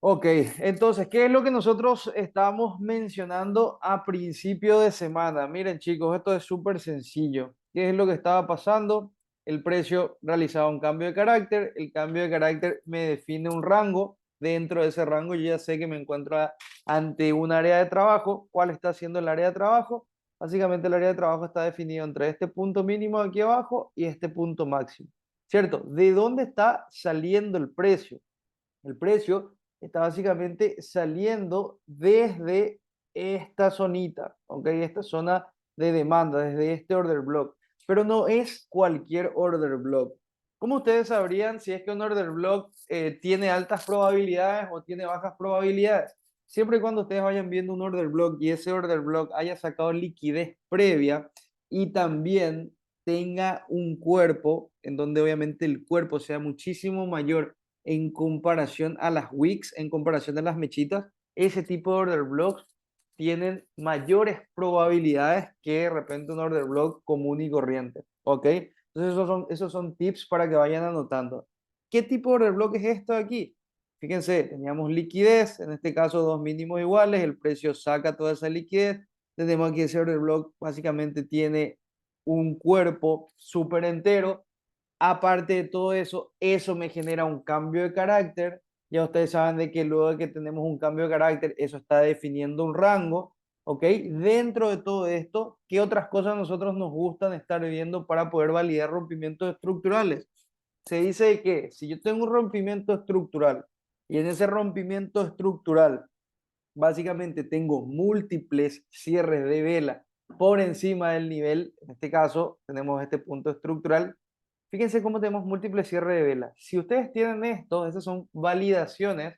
Ok, entonces, ¿qué es lo que nosotros estábamos mencionando a principio de semana? Miren, chicos, esto es súper sencillo. ¿Qué es lo que estaba pasando? El precio realizaba un cambio de carácter, el cambio de carácter me define un rango. Dentro de ese rango yo ya sé que me encuentro ante un área de trabajo. ¿Cuál está siendo el área de trabajo? Básicamente el área de trabajo está definido entre este punto mínimo aquí abajo y este punto máximo. ¿Cierto? ¿De dónde está saliendo el precio? El precio está básicamente saliendo desde esta zonita, ¿ok? Esta zona de demanda, desde este order block. Pero no es cualquier order block. ¿Cómo ustedes sabrían si es que un order block tiene altas probabilidades o tiene bajas probabilidades? Siempre y cuando ustedes vayan viendo un order block y ese order block haya sacado liquidez previa y también tenga un cuerpo en donde obviamente el cuerpo sea muchísimo mayor en comparación a las wicks, en comparación a las mechitas, ese tipo de order blocks tienen mayores probabilidades que de repente un order block común y corriente. ¿Ok? Entonces esos son tips para que vayan anotando. ¿Qué tipo de order block es esto de aquí? Fíjense, teníamos liquidez, en este caso dos mínimos iguales, el precio saca toda esa liquidez. Tenemos aquí ese order block, básicamente tiene un cuerpo súper entero. Aparte de todo eso, eso me genera un cambio de carácter. Ya ustedes saben de que luego de que tenemos un cambio de carácter, eso está definiendo un rango, ¿ok? Dentro de todo esto, ¿qué otras cosas nosotros nos gustan estar viendo para poder validar rompimientos estructurales? Se dice que si yo tengo un rompimiento estructural y en ese rompimiento estructural básicamente tengo múltiples cierres de vela por encima del nivel, en este caso tenemos este punto estructural. Fíjense cómo tenemos múltiples cierres de vela. Si ustedes tienen esto, esas son validaciones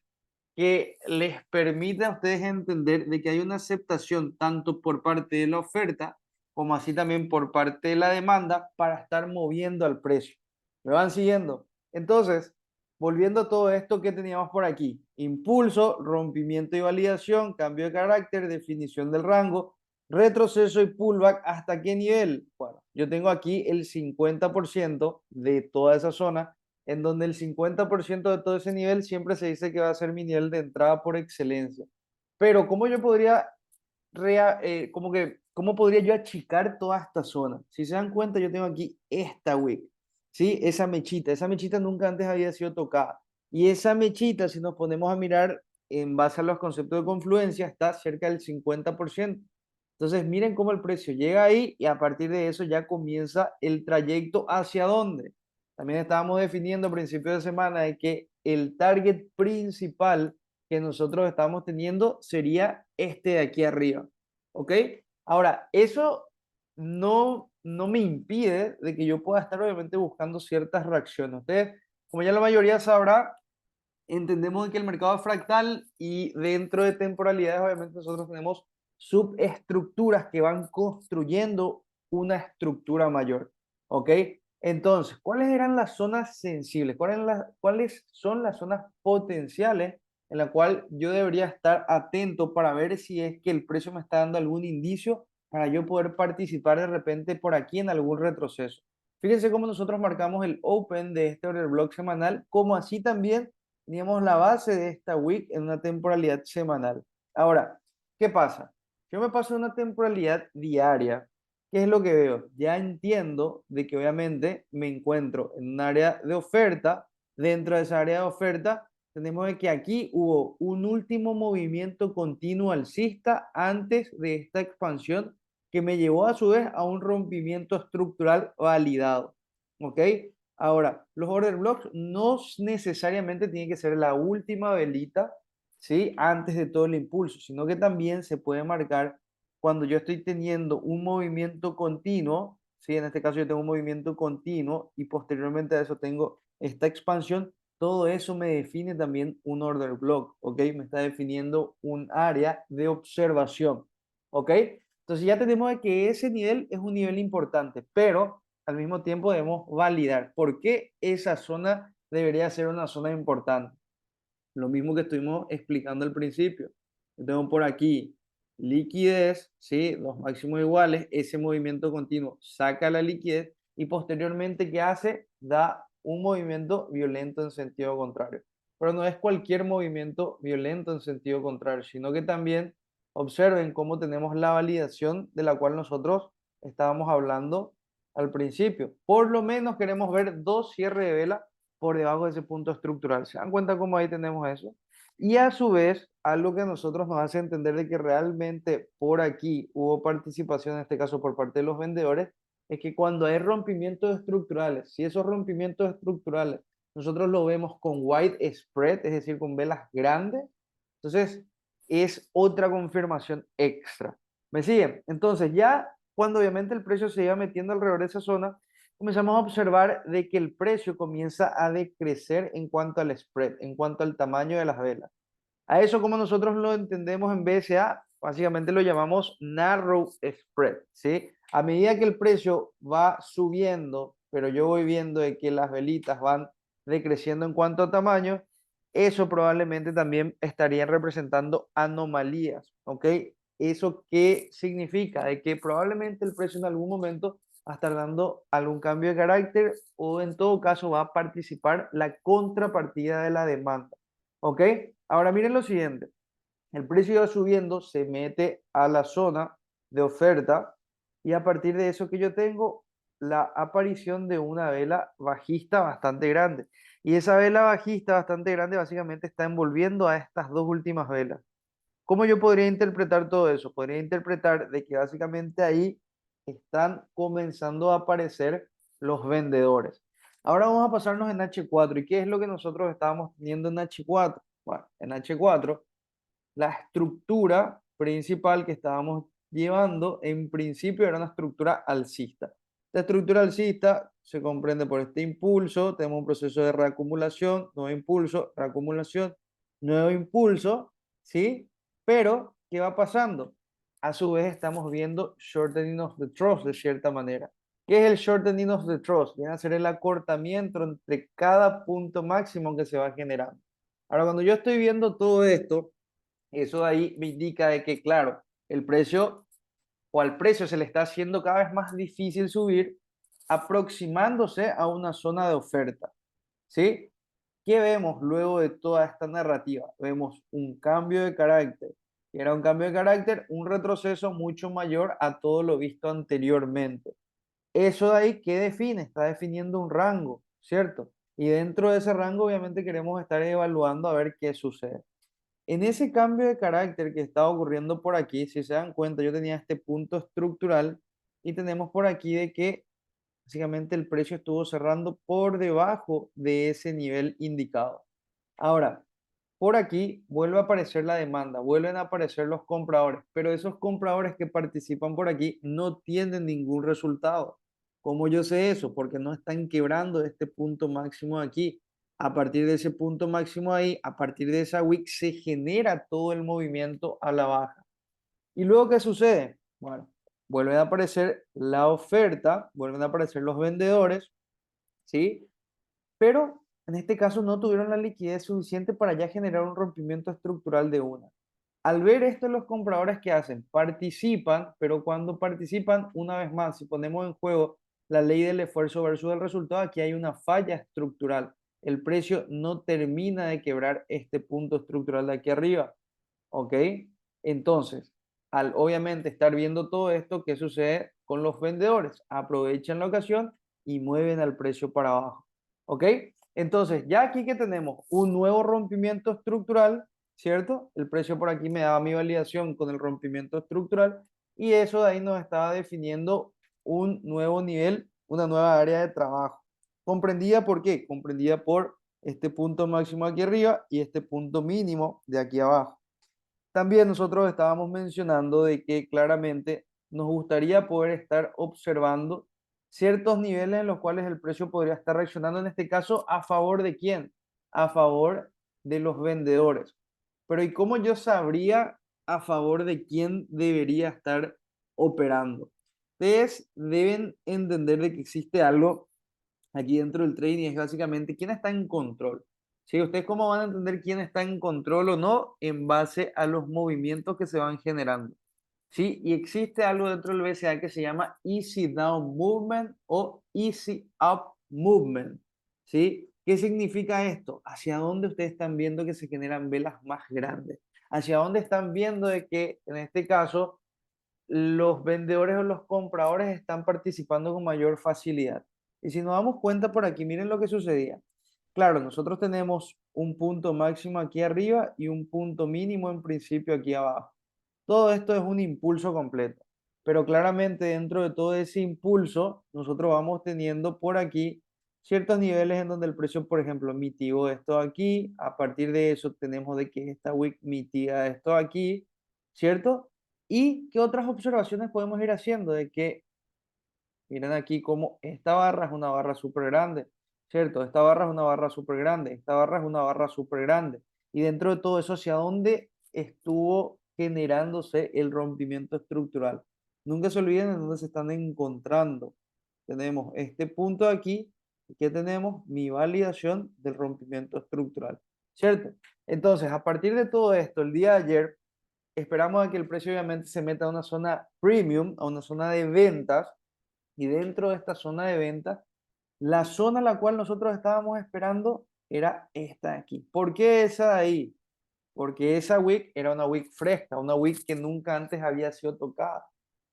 que les permiten a ustedes entender de que hay una aceptación tanto por parte de la oferta como así también por parte de la demanda para estar moviendo al precio. ¿Me van siguiendo? Entonces, volviendo a todo esto que teníamos por aquí, impulso, rompimiento y validación, cambio de carácter, definición del rango, retroceso y pullback, ¿hasta qué nivel? Bueno, yo tengo aquí el 50% de toda esa zona, en donde el 50% de todo ese nivel siempre se dice que va a ser mi nivel de entrada por excelencia. Pero, ¿cómo yo podría, cómo podría yo achicar toda esta zona? Si se dan cuenta, yo tengo aquí esta wick, ¿sí? Esa mechita nunca antes había sido tocada. Y esa mechita, si nos ponemos a mirar en base a los conceptos de confluencia, está cerca del 50%. Entonces, miren cómo el precio llega ahí y a partir de eso ya comienza el trayecto hacia dónde. También estábamos definiendo a principios de semana de que el target principal que nosotros estamos teniendo sería este de aquí arriba. ¿Ok? Ahora, eso no me impide de que yo pueda estar obviamente buscando ciertas reacciones. Ustedes, como ya la mayoría sabrá, entendemos que el mercado es fractal y dentro de temporalidades obviamente nosotros tenemos subestructuras que van construyendo una estructura mayor. ¿Ok? Entonces, ¿cuáles eran las zonas sensibles? ¿Cuáles son las zonas potenciales en la cual yo debería estar atento para ver si es que el precio me está dando algún indicio para yo poder participar de repente por aquí en algún retroceso? Fíjense cómo nosotros marcamos el open de este order block semanal, como así también teníamos la base de esta week en una temporalidad semanal. Ahora, ¿qué pasa? Yo me paso una temporalidad diaria. ¿Qué es lo que veo? Ya entiendo de que obviamente me encuentro en un área de oferta. Dentro de esa área de oferta tenemos de que aquí hubo un último movimiento continuo alcista antes de esta expansión que me llevó a su vez a un rompimiento estructural validado. ¿Ok? Ahora, los order blocks no necesariamente tienen que ser la última velita, ¿sí? Antes de todo el impulso, sino que también se puede marcar cuando yo estoy teniendo un movimiento continuo, ¿sí? En este caso yo tengo un movimiento continuo y posteriormente a eso tengo esta expansión, todo eso me define también un order block, ¿ok? Me está definiendo un área de observación, ¿ok? Entonces ya tenemos que ese nivel es un nivel importante, pero al mismo tiempo debemos validar por qué esa zona debería ser una zona importante. Lo mismo que estuvimos explicando al principio. Yo tengo por aquí liquidez, ¿sí? Los máximos iguales, ese movimiento continuo saca la liquidez y posteriormente, ¿qué hace? Da un movimiento violento en sentido contrario. pero no es cualquier movimiento violento en sentido contrario, sino que también observen cómo tenemos la validación de la cual nosotros estábamos hablando al principio. Por lo menos queremos ver dos cierres de vela por debajo de ese punto estructural. ¿Se dan cuenta cómo ahí tenemos eso? Y a su vez, algo que a nosotros nos hace entender de que realmente por aquí hubo participación, en este caso por parte de los vendedores, es que cuando hay rompimientos estructurales, si esos rompimientos estructurales nosotros lo vemos con wide spread, es decir, con velas grandes, entonces es otra confirmación extra. ¿Me siguen? Entonces ya cuando obviamente el precio se iba metiendo alrededor de esa zona, comenzamos a observar de que el precio comienza a decrecer en cuanto al spread, en cuanto al tamaño de las velas. A eso, como nosotros lo entendemos en BSA, básicamente lo llamamos narrow spread, ¿sí? A medida que el precio va subiendo, pero yo voy viendo de que las velitas van decreciendo en cuanto a tamaño, eso probablemente también estaría representando anomalías, ¿ok? ¿Eso qué significa? De que probablemente el precio en algún momento va a estar dando algún cambio de carácter o en todo caso va a participar la contrapartida de la demanda, ¿ok? Ahora miren lo siguiente, el precio va subiendo, se mete a la zona de oferta y a partir de eso que yo tengo la aparición de una vela bajista bastante grande. Y esa vela bajista bastante grande básicamente está envolviendo a estas dos últimas velas. ¿Cómo yo podría interpretar todo eso? Podría interpretar de que básicamente ahí están comenzando a aparecer los vendedores. Ahora vamos a pasarnos en H4. ¿Y qué es lo que nosotros estábamos teniendo en H4? Bueno, en H4 la estructura principal que estábamos llevando en principio era una estructura alcista. La estructura alcista se comprende por este impulso, tenemos un proceso de reacumulación, nuevo impulso, reacumulación, nuevo impulso, ¿sí? Pero, ¿qué va pasando? A su vez estamos viendo shortening of the trough de cierta manera. ¿Qué es el shortening of the trough? Viene a ser el acortamiento entre cada punto máximo que se va generando. Ahora, cuando yo estoy viendo todo esto, eso de ahí me indica de que, claro, el precio o al precio se le está haciendo cada vez más difícil subir, aproximándose a una zona de oferta, ¿sí? ¿Qué vemos luego de toda esta narrativa? Vemos un cambio de carácter. Y era un cambio de carácter, un retroceso mucho mayor a todo lo visto anteriormente. Eso de ahí, ¿qué define? Está definiendo un rango, ¿cierto? Y dentro de ese rango, obviamente, queremos estar evaluando a ver qué sucede. En ese cambio de carácter que está ocurriendo por aquí, si se dan cuenta, yo tenía este punto estructural y tenemos por aquí de que básicamente el precio estuvo cerrando por debajo de ese nivel indicado. Ahora, por aquí vuelve a aparecer la demanda, vuelven a aparecer los compradores, pero esos compradores que participan por aquí no tienen ningún resultado. ¿Cómo yo sé eso? Porque no están quebrando este punto máximo de aquí. A partir de ese punto máximo ahí, a partir de esa wick se genera todo el movimiento a la baja. ¿Y luego qué sucede? Bueno, vuelve a aparecer la oferta, vuelven a aparecer los vendedores, ¿sí? Pero en este caso no tuvieron la liquidez suficiente para ya generar un rompimiento estructural de una. Al ver esto, los compradores que hacen participan, pero cuando participan, una vez más, si ponemos en juego la ley del esfuerzo versus el resultado, aquí hay una falla estructural. El precio no termina de quebrar este punto estructural de aquí arriba. ¿Ok? Entonces, al obviamente estar viendo todo esto, ¿qué sucede con los vendedores? Aprovechan la ocasión y mueven al precio para abajo. ¿Ok? Entonces, ya aquí que tenemos un nuevo rompimiento estructural, ¿cierto? El precio por aquí me daba mi validación con el rompimiento estructural y eso de ahí nos estaba definiendo un nuevo nivel, una nueva área de trabajo. ¿Comprendida por qué? Comprendida por este punto máximo aquí arriba y este punto mínimo de aquí abajo. También nosotros estábamos mencionando de que claramente nos gustaría poder estar observando ciertos niveles en los cuales el precio podría estar reaccionando, en este caso, ¿a favor de quién? A favor de los vendedores. Pero ¿y cómo yo sabría a favor de quién debería estar operando? Ustedes deben entender de que existe algo aquí dentro del trading, es básicamente quién está en control. ¿Sí? ¿Ustedes cómo van a entender quién está en control o no? En base a los movimientos que se van generando. ¿Sí? Y existe algo dentro del BCA que se llama Easy Down Movement o Easy Up Movement. ¿Sí? ¿Qué significa esto? ¿Hacia dónde ustedes están viendo que se generan velas más grandes? ¿Hacia dónde están viendo de que, en este caso, los vendedores o los compradores están participando con mayor facilidad? Y si nos damos cuenta por aquí, miren lo que sucedía. Claro, nosotros tenemos un punto máximo aquí arriba y un punto mínimo en principio aquí abajo. Todo esto es un impulso completo, pero claramente dentro de todo ese impulso, nosotros vamos teniendo por aquí ciertos niveles en donde el precio, por ejemplo, mitigó esto aquí, a partir de eso tenemos de que esta wick mitiga esto aquí, ¿cierto? ¿Y qué otras observaciones podemos ir haciendo? De que, miren aquí como esta barra es una barra súper grande, ¿cierto? Esta barra es una barra súper grande, esta barra es una barra súper grande. Y dentro de todo eso, ¿hacia dónde estuvo generándose el rompimiento estructural? Nunca se olviden en dónde se están encontrando. Tenemos este punto de aquí, que tenemos mi validación del rompimiento estructural, ¿cierto? Entonces, a partir de todo esto, el día de ayer, esperamos a que el precio obviamente se meta a una zona premium, a una zona de ventas, y dentro de esta zona de venta, la zona a la cual nosotros estábamos esperando era esta de aquí. ¿Por qué esa de ahí? Porque esa wick era una wick fresca, una wick que nunca antes había sido tocada.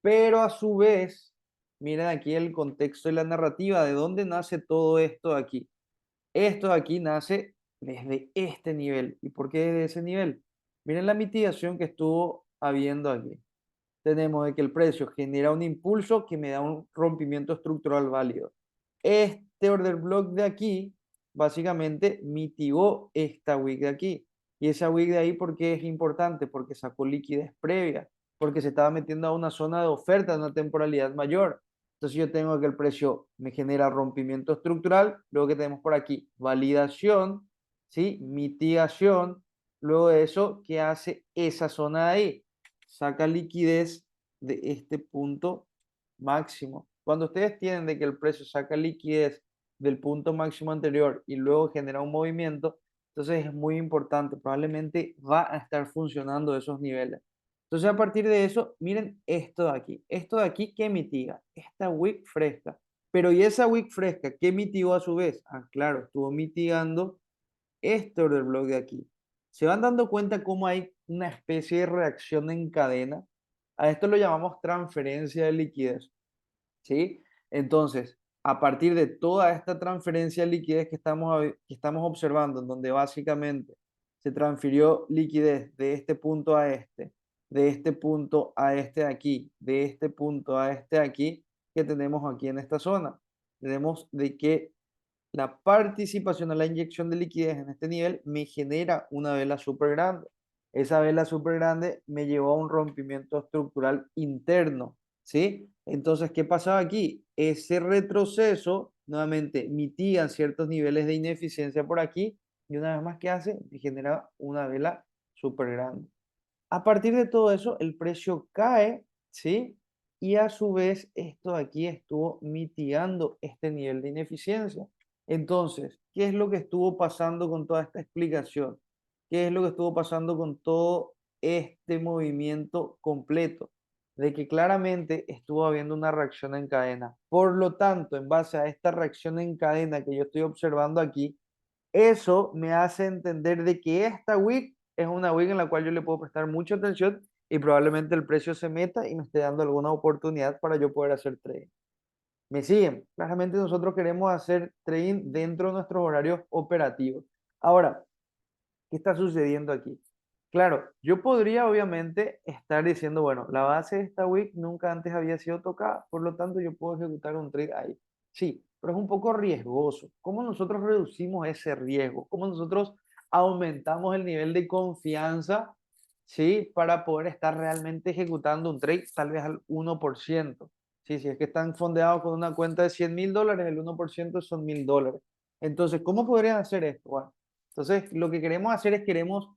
Pero a su vez, miren aquí el contexto y la narrativa de dónde nace todo esto de aquí. Esto de aquí nace desde este nivel. ¿Y por qué desde ese nivel? Miren la mitigación que estuvo habiendo aquí. Tenemos de que el precio genera un impulso que me da un rompimiento estructural válido. Este order block de aquí básicamente mitigó esta wick de aquí. Y esa wick de ahí, ¿por qué es importante? Porque sacó liquidez previa, porque se estaba metiendo a una zona de oferta de una temporalidad mayor. Entonces yo tengo que el precio me genera rompimiento estructural, luego que tenemos por aquí validación, ¿sí? Mitigación, luego de eso, ¿qué hace esa zona de ahí? Saca liquidez de este punto máximo. Cuando ustedes tienen de que el precio saca liquidez del punto máximo anterior y luego genera un movimiento, entonces es muy importante, probablemente va a estar funcionando esos niveles. Entonces a partir de eso, miren esto de aquí que mitiga, esta wick fresca, pero ¿y esa wick fresca qué mitigó a su vez? Ah, claro, estuvo mitigando este order block de aquí. Se van dando cuenta cómo hay una especie de reacción en cadena. A esto lo llamamos transferencia de liquidez, ¿sí? Entonces, a partir de toda esta transferencia de liquidez que estamos observando, en donde básicamente se transfirió liquidez de este punto a este, de este punto a este de aquí, de este punto a este de aquí, que tenemos aquí en esta zona. Tenemos de que la participación o la inyección de liquidez en este nivel me genera una vela súper grande. Esa vela súper grande me llevó a un rompimiento estructural interno, ¿sí? Entonces, ¿qué pasaba aquí? Ese retroceso nuevamente mitiga ciertos niveles de ineficiencia por aquí y una vez más, ¿qué hace? Me genera una vela súper grande. A partir de todo eso, el precio cae, ¿sí? Y a su vez, esto de aquí estuvo mitigando este nivel de ineficiencia. Entonces, ¿qué es lo que estuvo pasando con toda esta explicación? ¿Qué es lo que estuvo pasando con todo este movimiento completo? De que claramente estuvo habiendo una reacción en cadena. Por lo tanto, en base a esta reacción en cadena que yo estoy observando aquí, eso me hace entender de que esta wick es una wick en la cual yo le puedo prestar mucha atención y probablemente el precio se meta y me esté dando alguna oportunidad para yo poder hacer trading. ¿Me siguen? Claramente nosotros queremos hacer trading dentro de nuestros horarios operativos. Ahora, ¿qué está sucediendo aquí? Claro, yo podría obviamente estar diciendo, bueno, la base de esta wick nunca antes había sido tocada, por lo tanto yo puedo ejecutar un trade ahí. Sí, pero es un poco riesgoso. ¿Cómo nosotros reducimos ese riesgo? ¿Cómo nosotros aumentamos el nivel de confianza, sí, para poder estar realmente ejecutando un trade tal vez al 1%? Sí, si es que están fondeados con una cuenta de $100,000, el 1% son $1,000. Entonces, ¿cómo podrían hacer esto? Bueno, entonces lo que queremos hacer es queremos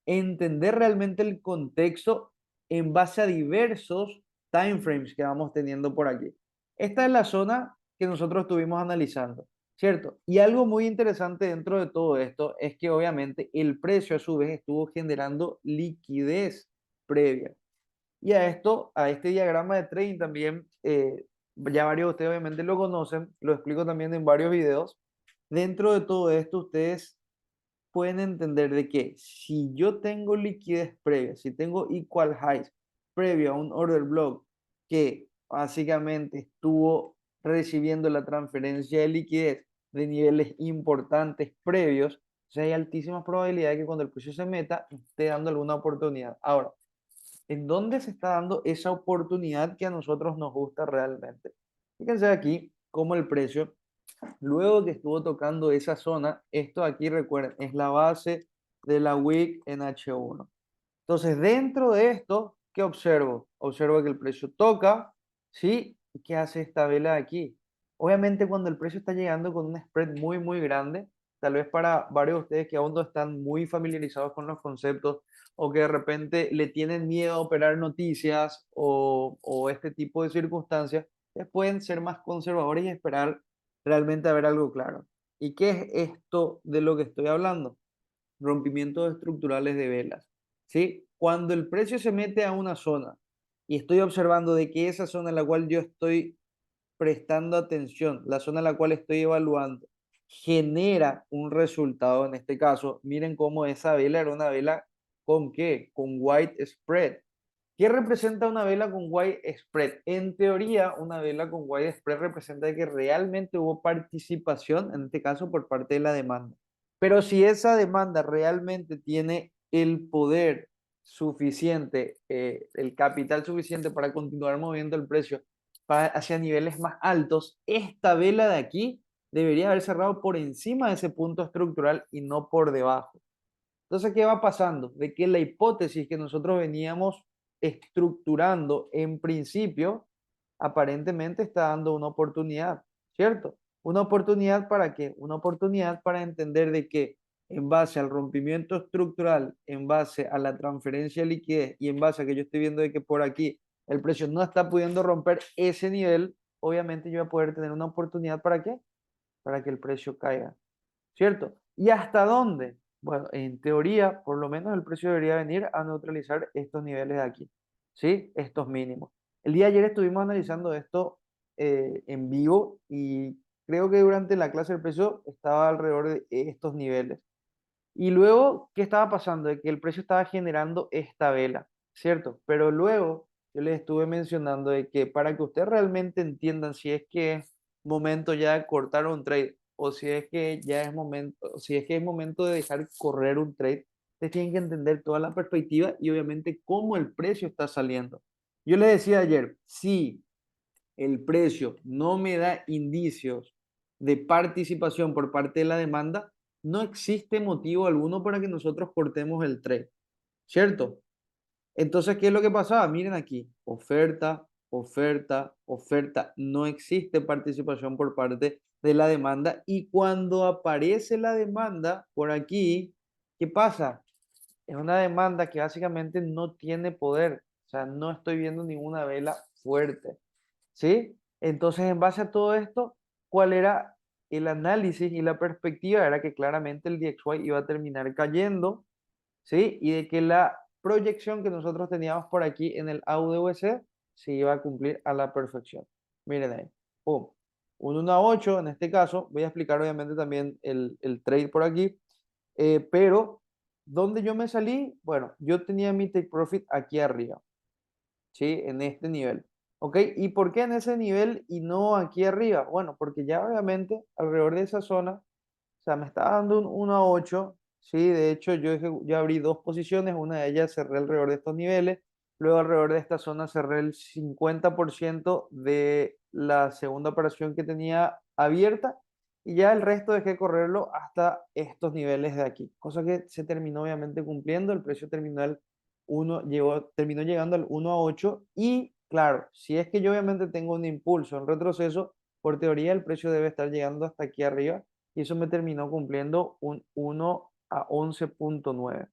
entender realmente el contexto en base a diversos time frames que vamos teniendo por aquí. Esta es la zona que nosotros estuvimos analizando, ¿cierto? Y algo muy interesante dentro de todo esto es que obviamente el precio a su vez estuvo generando liquidez previa. Y a esto, a este diagrama de trading también, ya varios de ustedes obviamente lo conocen, lo explico también en varios videos, Dentro de todo esto, ustedes pueden entender de que si yo tengo liquidez previa, si tengo equal highs previo a un order block que básicamente estuvo recibiendo la transferencia de liquidez de niveles importantes previos, o sea, hay altísimas probabilidades de que cuando el precio se meta esté dando alguna oportunidad. Ahora, ¿en dónde se está dando esa oportunidad que a nosotros nos gusta realmente? Fíjense aquí cómo el precio, luego que estuvo tocando esa zona, esto aquí recuerden, es la base de la wick en H1. Entonces, dentro de esto, ¿qué observo? Observo que el precio toca, ¿sí? ¿Y qué hace esta vela aquí? Obviamente, cuando el precio está llegando con un spread muy, muy grande, tal vez para varios de ustedes que aún no están muy familiarizados con los conceptos o que de repente le tienen miedo a operar noticias o este tipo de circunstancias, pueden ser más conservadores y esperar realmente a ver algo claro. ¿Y qué es esto de lo que estoy hablando? Rompimientos estructurales de velas, ¿sí? Cuando el precio se mete a una zona y estoy observando de que esa zona en la cual yo estoy prestando atención, la zona en la cual estoy evaluando, genera un resultado, en este caso, miren cómo esa vela era una vela con qué, con white spread. ¿Qué representa una vela con white spread? En teoría, una vela con white spread representa que realmente hubo participación, en este caso por parte de la demanda. Pero si esa demanda realmente tiene el poder suficiente, el capital suficiente para continuar moviendo el precio hacia niveles más altos, esta vela de aquí debería haber cerrado por encima de ese punto estructural y no por debajo. Entonces, ¿qué va pasando? De que la hipótesis que nosotros veníamos estructurando en principio, aparentemente está dando una oportunidad, ¿cierto? ¿Una oportunidad para qué? Una oportunidad para entender de que en base al rompimiento estructural, en base a la transferencia de liquidez y en base a que yo estoy viendo de que por aquí el precio no está pudiendo romper ese nivel, obviamente yo voy a poder tener una oportunidad para qué? Para que el precio caiga. ¿Cierto? ¿Y hasta dónde? Bueno, en teoría, por lo menos el precio debería venir a neutralizar estos niveles de aquí, ¿sí? Estos mínimos. El día de ayer estuvimos analizando esto en vivo y creo que durante la clase el precio estaba alrededor de estos niveles. Y luego, ¿qué estaba pasando? De que el precio estaba generando esta vela, ¿cierto? Pero luego yo les estuve mencionando de que para que ustedes realmente entiendan si es que es momento ya de cortar un trade o si es que ya es momento, si es que es momento de dejar correr un trade, ustedes tienen que entender toda la perspectiva y obviamente cómo el precio está saliendo. Yo les decía ayer, si el precio no me da indicios de participación por parte de la demanda, no existe motivo alguno para que nosotros cortemos el trade, ¿cierto? Entonces, ¿qué es lo que pasaba? Miren aquí, oferta, oferta, oferta. No existe participación por parte de la demanda y cuando aparece la demanda por aquí, ¿qué pasa? Es una demanda que básicamente no tiene poder, o sea, no estoy viendo ninguna vela fuerte. ¿Sí? Entonces, en base a todo esto, ¿cuál era el análisis y la perspectiva? Era que claramente el DXY iba a terminar cayendo, ¿sí? Y de que la proyección que nosotros teníamos por aquí en el AUDUC se iba a cumplir a la perfección. Miren ahí, pum. Un 1 a 8 en este caso, voy a explicar obviamente también el trade por aquí, pero ¿dónde yo me salí? Bueno, yo tenía mi take profit aquí arriba. ¿Sí? En este nivel. ¿Ok? ¿Y por qué en ese nivel y no aquí arriba? Bueno, porque ya obviamente alrededor de esa zona, o sea, me está dando un 1 a 8, ¿sí? De hecho, yo abrí dos posiciones, una de ellas cerré alrededor de estos niveles, luego alrededor de esta zona cerré el 50% de la segunda operación que tenía abierta y ya el resto dejé correrlo hasta estos niveles de aquí, cosa que se terminó obviamente cumpliendo, el precio terminal terminó llegando al 1 a 8 y claro, si es que yo obviamente tengo un impulso en retroceso, por teoría el precio debe estar llegando hasta aquí arriba y eso me terminó cumpliendo un 1 a 11.9.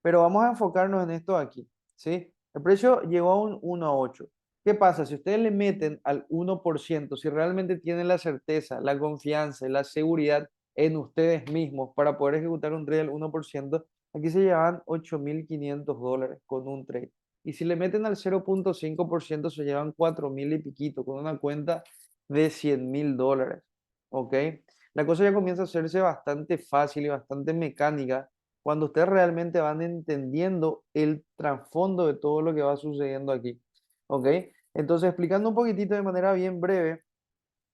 Pero vamos a enfocarnos en esto aquí, ¿sí? El precio llegó a un 1 a 8. ¿Qué pasa? Si ustedes le meten al 1%, si realmente tienen la certeza, la confianza y la seguridad en ustedes mismos para poder ejecutar un trade al 1%, aquí se llevan $8.500 con un trade. Y si le meten al 0.5%, se llevan 4.000 y piquito con una cuenta de $100.000. ¿Ok? la cosa ya comienza a hacerse bastante fácil y bastante mecánica cuando ustedes realmente van entendiendo el trasfondo de todo lo que va sucediendo aquí. ¿Ok? Entonces, explicando un poquitito de manera bien breve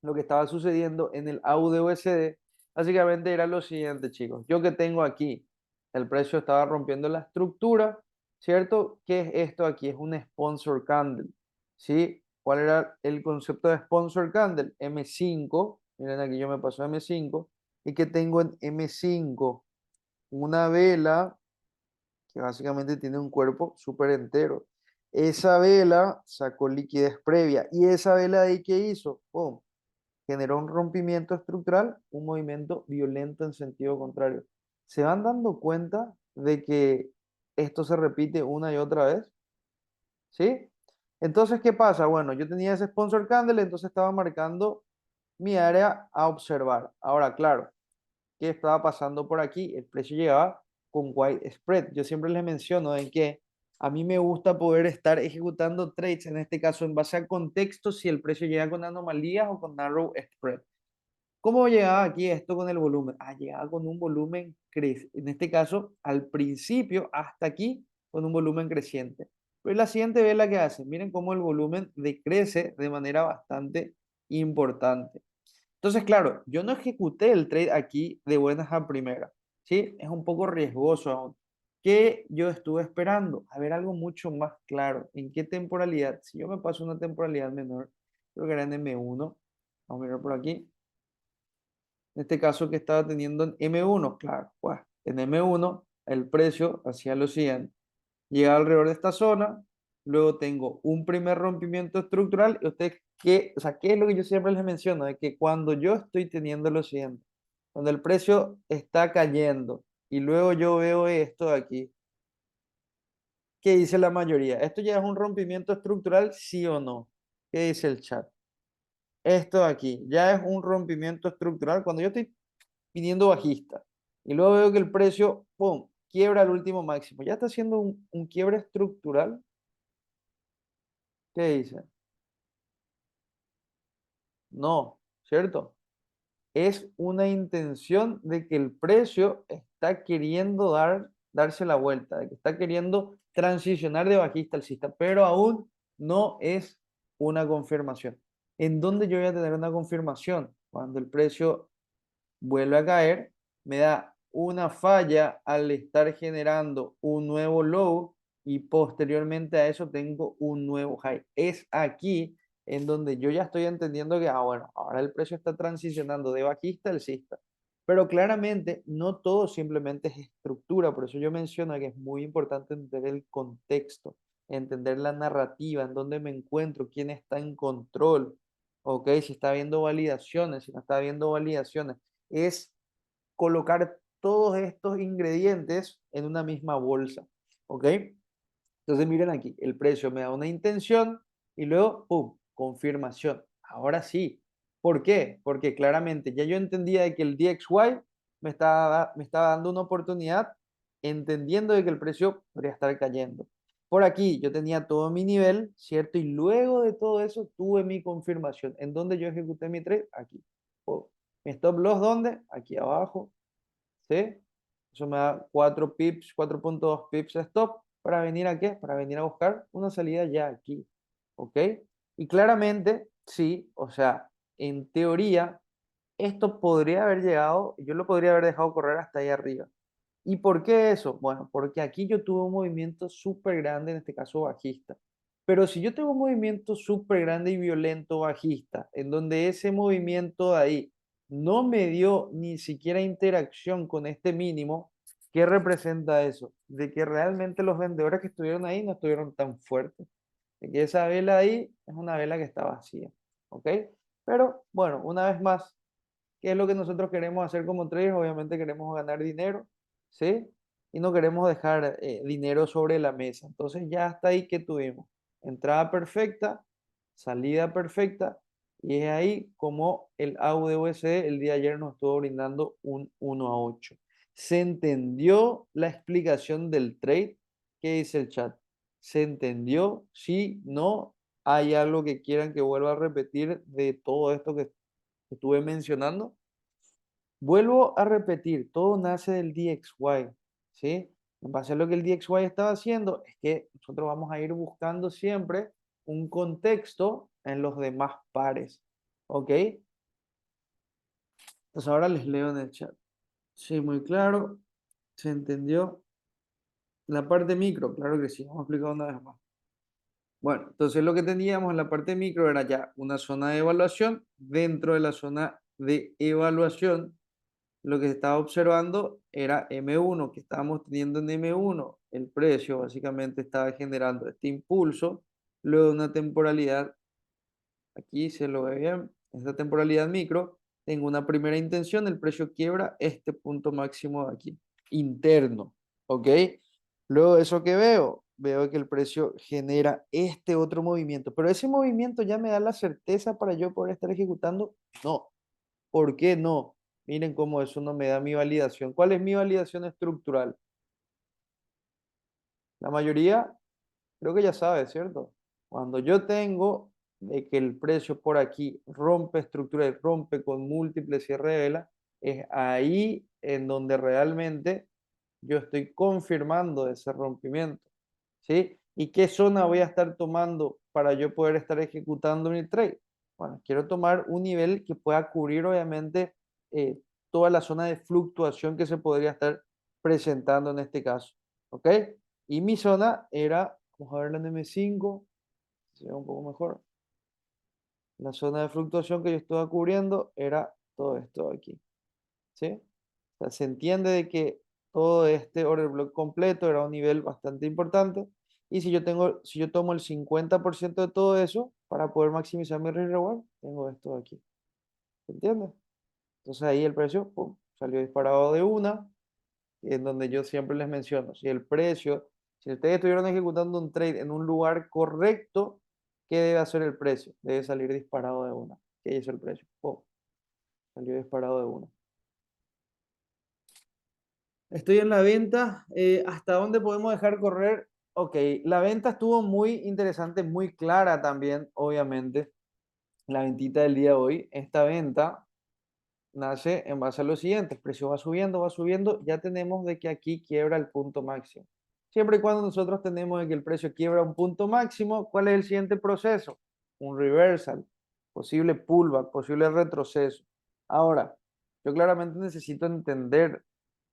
lo que estaba sucediendo en el audio USD, básicamente era lo siguiente, chicos. Yo que tengo aquí, el precio estaba rompiendo la estructura, ¿cierto? ¿Qué es esto aquí? Es un sponsor candle, ¿sí? ¿Cuál era el concepto de sponsor candle? M5, miren aquí yo me paso a M5, y que tengo en M5 una vela que básicamente tiene un cuerpo súper entero. Esa vela sacó liquidez previa, y esa vela de ahí, ¿qué hizo? ¡Pum! Generó un rompimiento estructural, un movimiento violento en sentido contrario. ¿Se van dando cuenta de que esto se repite una y otra vez? ¿Sí? Entonces, ¿qué pasa? Bueno, yo tenía ese sponsor candle, entonces estaba marcando mi área a observar. Ahora, claro, ¿qué estaba pasando por aquí? El precio llegaba con white spread. Yo siempre les menciono en que a mí me gusta poder estar ejecutando trades, en este caso en base a contexto, si el precio llega con anomalías o con narrow spread. ¿Cómo llegaba aquí esto con el volumen? Ah, llegaba con un volumen creciente. En este caso, al principio, hasta aquí, con un volumen creciente. Pero la siguiente vela que hace, miren cómo el volumen decrece de manera bastante importante. Entonces, claro, yo no ejecuté el trade aquí de buenas a primeras, ¿sí? Es un poco riesgoso aún. ¿Qué yo estuve esperando? A ver algo mucho más claro. ¿En qué temporalidad? Si yo me paso una temporalidad menor, creo que era en M1. Vamos a mirar por aquí. En este caso que estaba teniendo en M1, claro, pues en M1 el precio hacía lo siguiente, llega alrededor de esta zona, luego tengo un primer rompimiento estructural y ustedes, ¿qué, o sea, qué es lo que yo siempre les menciono? De que cuando yo estoy teniendo lo siguiente, cuando el precio está cayendo y luego yo veo esto de aquí, ¿qué dice la mayoría? ¿Esto ya es un rompimiento estructural, sí o no? ¿Qué dice el chat? Esto de aquí, ya es un rompimiento estructural. Cuando yo estoy pidiendo bajista. Y luego veo que el precio, ¡pum!, quiebra el último máximo. Ya está haciendo un quiebre estructural. ¿Qué dice? No, ¿cierto? Es una intención de que el precio está queriendo darse la vuelta, de que está queriendo transicionar de bajista a alcista, pero aún no es una confirmación. ¿En dónde yo voy a tener una confirmación? Cuando el precio vuelve a caer, me da una falla al estar generando un nuevo low y posteriormente a eso tengo un nuevo high. Es aquí en donde yo ya estoy entendiendo que, bueno, ahora el precio está transicionando de bajista a alcista. Pero claramente no todo simplemente es estructura, por eso yo menciono que es muy importante entender el contexto, entender la narrativa, en dónde me encuentro, quién está en control, ok, si está habiendo validaciones, si no está habiendo validaciones, es colocar todos estos ingredientes en una misma bolsa, ¿ok? Entonces miren aquí, el precio me da una intención y luego, ¡pum!, confirmación. Ahora sí. ¿Por qué? Porque claramente ya yo entendía de que el DXY me estaba dando una oportunidad, entendiendo de que el precio podría estar cayendo. Por aquí yo tenía todo mi nivel, ¿cierto? Y luego de todo eso tuve mi confirmación. ¿En dónde yo ejecuté mi trade? Aquí. Oh, mi stop loss, ¿dónde? Aquí abajo. ¿Sí? Eso me da 4 pips, 4.2 pips de stop. ¿Para venir a qué? Para venir a buscar una salida ya aquí. ¿Ok? Y claramente, sí, o sea, en teoría, esto podría haber llegado, yo lo podría haber dejado correr hasta ahí arriba. ¿Y por qué eso? Bueno, porque aquí yo tuve un movimiento súper grande, en este caso bajista. Pero si yo tengo un movimiento súper grande y violento bajista, en donde ese movimiento de ahí no me dio ni siquiera interacción con este mínimo, ¿qué representa eso? De que realmente los vendedores que estuvieron ahí no estuvieron tan fuertes. De que esa vela ahí es una vela que está vacía. ¿Ok? Pero bueno, una vez más, ¿qué es lo que nosotros queremos hacer como traders? Obviamente queremos ganar dinero, ¿sí? Y no queremos dejar dinero sobre la mesa. Entonces ya hasta ahí que tuvimos. Entrada perfecta, salida perfecta, y es ahí como el AUD el día de ayer nos estuvo brindando un 1-8. ¿Se entendió la explicación del trade? ¿Qué dice el chat? ¿Se entendió? ¿Sí? ¿No? ¿Hay algo que quieran que vuelva a repetir de todo esto que estuve mencionando? Vuelvo a repetir, todo nace del DXY, ¿sí? En base a lo que el DXY estaba haciendo, es que nosotros vamos a ir buscando siempre un contexto en los demás pares, ¿ok? Entonces ahora les leo en el chat. Sí, muy claro. ¿Se entendió? La parte micro, claro que sí. Vamos a explicar una vez más. Bueno, entonces lo que teníamos en la parte micro era ya una zona de evaluación. Dentro de la zona de evaluación, lo que se estaba observando era M1, que estábamos teniendo en M1. El precio básicamente estaba generando este impulso. Luego de una temporalidad, aquí se lo ve bien, esta temporalidad micro, tengo una primera intención, el precio quiebra este punto máximo de aquí, interno, ¿ok? Luego de eso que veo, veo que el precio genera este otro movimiento, pero ese movimiento ya me da la certeza para yo poder estar ejecutando. No, ¿por qué no? Miren cómo eso no me da mi validación. ¿Cuál es mi validación estructural? La mayoría creo que ya sabe, ¿cierto? Cuando yo tengo de que el precio por aquí rompe estructura y rompe con múltiples cierre de vela, es ahí en donde realmente yo estoy confirmando ese rompimiento, ¿sí? ¿Y qué zona voy a estar tomando para yo poder estar ejecutando mi trade? Bueno, quiero tomar un nivel que pueda cubrir obviamente eh, toda la zona de fluctuación que se podría estar presentando en este caso, ¿ok? Y mi zona era, vamos a ver la M5, se ve un poco mejor. La zona de fluctuación que yo estaba cubriendo era todo esto de aquí, ¿sí? O sea, se entiende de que todo este order block completo era un nivel bastante importante. Y si yo tomo el 50% de todo eso para poder maximizar mi risk reward, tengo esto de aquí. ¿Se entiende? Entonces ahí el precio, pum, salió disparado de una, en donde yo siempre les menciono, si ustedes estuvieran ejecutando un trade en un lugar correcto, ¿qué debe hacer el precio? Debe salir disparado de una. ¿Qué hizo el precio? Pum, salió disparado de una. Estoy en la venta. ¿Hasta dónde podemos dejar correr? Ok, la venta estuvo muy interesante, muy clara también, obviamente. La ventita del día de hoy. Esta venta nace en base a lo siguiente: el precio va subiendo, ya tenemos de que aquí quiebra el punto máximo. Siempre y cuando nosotros tenemos de que el precio quiebra un punto máximo, ¿cuál es el siguiente proceso? Un reversal, posible pullback, posible retroceso. Ahora, yo claramente necesito entender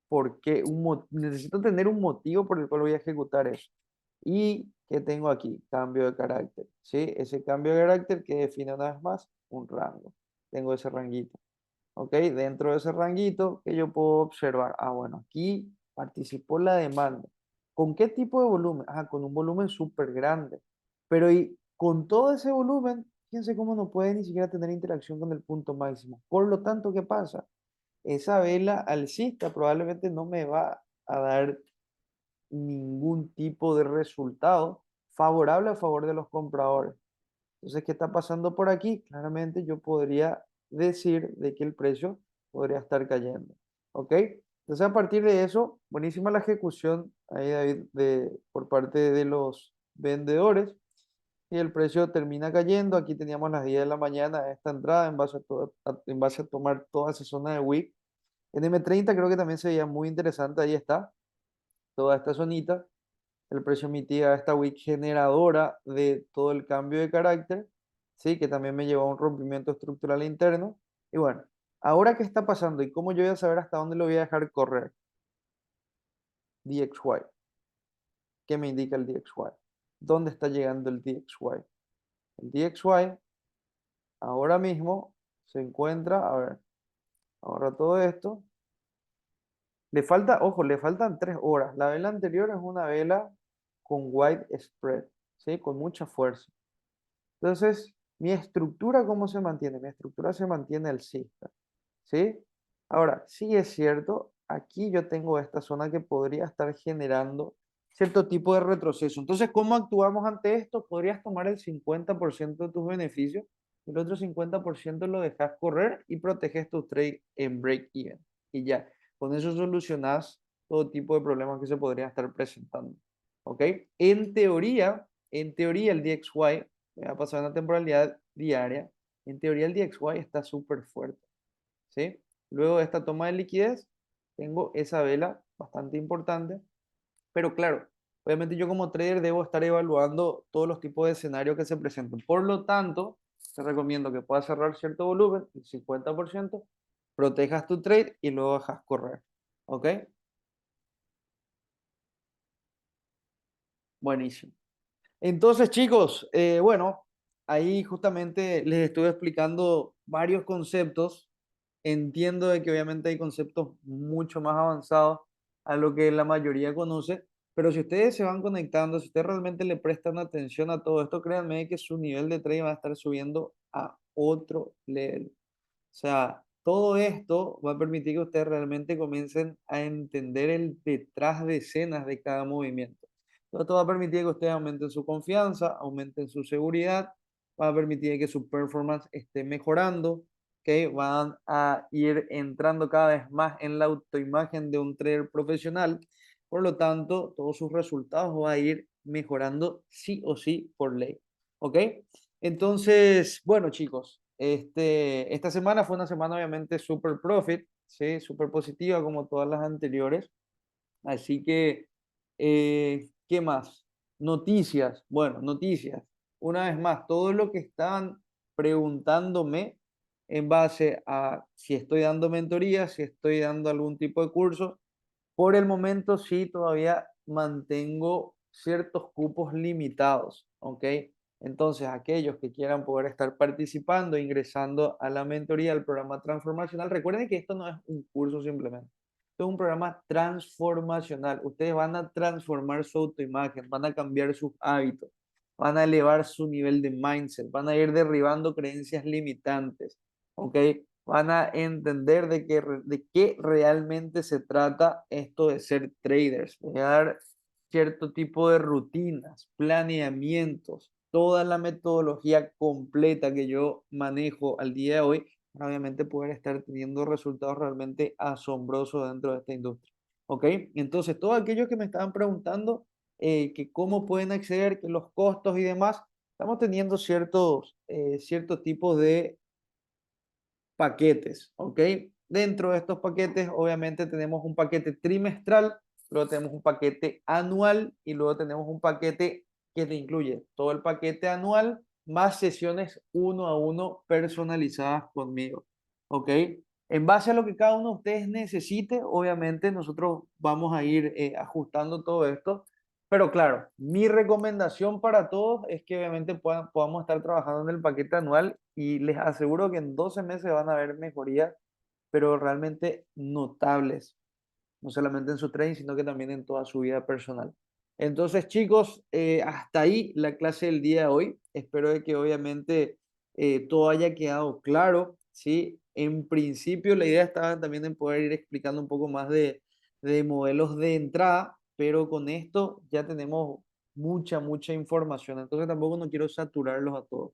por qué, necesito tener un motivo por el cual voy a ejecutar eso. ¿Y qué tengo aquí? Cambio de carácter, ¿sí? Ese cambio de carácter que define una vez más un rango. Tengo ese ranguito. ¿Ok? Dentro de ese ranguito que yo puedo observar, bueno, aquí participó la demanda. ¿Con qué tipo de volumen? Con un volumen súper grande. Pero y con todo ese volumen, fíjense cómo no puede ni siquiera tener interacción con el punto máximo. Por lo tanto, ¿qué pasa? Esa vela alcista probablemente no me va a dar ningún tipo de resultado favorable a favor de los compradores. Entonces, ¿qué está pasando por aquí? Claramente yo podría decir de que el precio podría estar cayendo. ¿Ok? Entonces, a partir de eso, buenísima la ejecución ahí, David, por parte de los vendedores. Y el precio termina cayendo. Aquí teníamos las 10 de la mañana esta entrada en base a tomar toda esa zona de wick. En M30 creo que también se veía muy interesante. Ahí está, toda esta zonita. El precio mitiga esta wick generadora de todo el cambio de carácter, ¿sí? Que también me llevó a un rompimiento estructural interno. Y bueno, ahora qué está pasando y cómo yo voy a saber hasta dónde lo voy a dejar correr. DXY. ¿Qué me indica el DXY? ¿Dónde está llegando el DXY? El DXY ahora mismo se encuentra, a ver, ahora todo esto. Le falta, ojo, le faltan 3 horas. La vela anterior es una vela con wide spread, ¿sí? Con mucha fuerza. Entonces, mi estructura, ¿cómo se mantiene? Mi estructura se mantiene alcista, ¿sí? Ahora, sí es cierto, aquí yo tengo esta zona que podría estar generando cierto tipo de retroceso. Entonces, ¿cómo actuamos ante esto? Podrías tomar el 50% de tus beneficios y el otro 50% lo dejas correr y proteges tu trade en break-even. Y ya, con eso solucionas todo tipo de problemas que se podrían estar presentando. ¿Ok? En teoría el DXY me va a pasar una temporalidad diaria. En teoría el DXY está súper fuerte, ¿sí? Luego de esta toma de liquidez, tengo esa vela bastante importante, pero claro, obviamente yo como trader debo estar evaluando todos los tipos de escenarios que se presentan. Por lo tanto, te recomiendo que puedas cerrar cierto volumen, el 50%, protejas tu trade y luego dejas correr. ¿Ok? Buenísimo. Entonces, chicos, bueno, ahí justamente les estuve explicando varios conceptos. Entiendo de que obviamente hay conceptos mucho más avanzados a lo que la mayoría conoce, pero si ustedes se van conectando, si ustedes realmente le prestan atención a todo esto, créanme que su nivel de trading va a estar subiendo a otro level. O sea, todo esto va a permitir que ustedes realmente comiencen a entender el detrás de escenas de cada movimiento. Todo esto va a permitir que ustedes aumenten su confianza, aumenten su seguridad, va a permitir que su performance esté mejorando, que van a ir entrando cada vez más en la autoimagen de un trader profesional. Por lo tanto, todos sus resultados van a ir mejorando sí o sí por ley. ¿Ok? Entonces, bueno, chicos, esta semana fue una semana obviamente super profit, ¿sí? Súper positiva como todas las anteriores. Así que, ¿qué más? Noticias. Bueno, noticias. Una vez más, todo lo que estaban preguntándome en base a si estoy dando mentoría, si estoy dando algún tipo de curso, por el momento sí, todavía mantengo ciertos cupos limitados, ¿ok? Entonces, aquellos que quieran poder estar participando, ingresando a la mentoría del programa transformacional, recuerden que esto no es un curso simplemente, esto es un programa transformacional. Ustedes van a transformar su autoimagen, van a cambiar sus hábitos, van a elevar su nivel de mindset, van a ir derribando creencias limitantes, ¿ok? Van a entender de qué realmente se trata esto de ser traders. Voy a dar cierto tipo de rutinas, planeamientos, toda la metodología completa que yo manejo al día de hoy, para obviamente poder estar teniendo resultados realmente asombrosos dentro de esta industria. ¿Ok? Entonces, todos aquellos que me estaban preguntando que cómo pueden acceder, que los costos y demás, estamos teniendo ciertos tipos de paquetes, ¿ok? Dentro de estos paquetes, obviamente tenemos un paquete trimestral, luego tenemos un paquete anual y luego tenemos un paquete que te incluye todo el paquete anual más sesiones uno a uno personalizadas conmigo, ¿ok? En base a lo que cada uno de ustedes necesite, obviamente nosotros vamos a ir ajustando todo esto, pero claro, mi recomendación para todos es que obviamente podamos estar trabajando en el paquete anual y les aseguro que en 12 meses van a ver mejorías, pero realmente notables, no solamente en su trading, sino que también en toda su vida personal. Entonces, chicos, hasta ahí la clase del día de hoy. Espero de que obviamente todo haya quedado claro, ¿sí? En principio, la idea estaba también en poder ir explicando un poco más de modelos de entrada, pero con esto ya tenemos mucha información. Entonces, tampoco no quiero saturarlos a todos.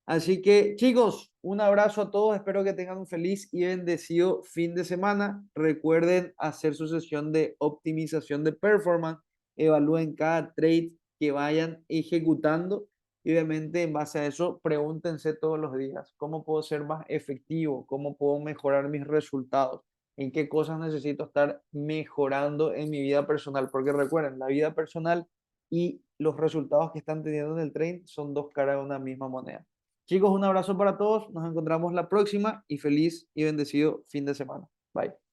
Así que chicos, un abrazo a todos, espero que tengan un feliz y bendecido fin de semana. Recuerden hacer su sesión de optimización de performance, evalúen cada trade que vayan ejecutando y obviamente en base a eso pregúntense todos los días, ¿cómo puedo ser más efectivo? ¿Cómo puedo mejorar mis resultados? ¿En qué cosas necesito estar mejorando en mi vida personal? Porque recuerden, la vida personal y los resultados que están teniendo en el trade son dos caras de una misma moneda. Chicos, un abrazo para todos. Nos encontramos la próxima y feliz y bendecido fin de semana. Bye.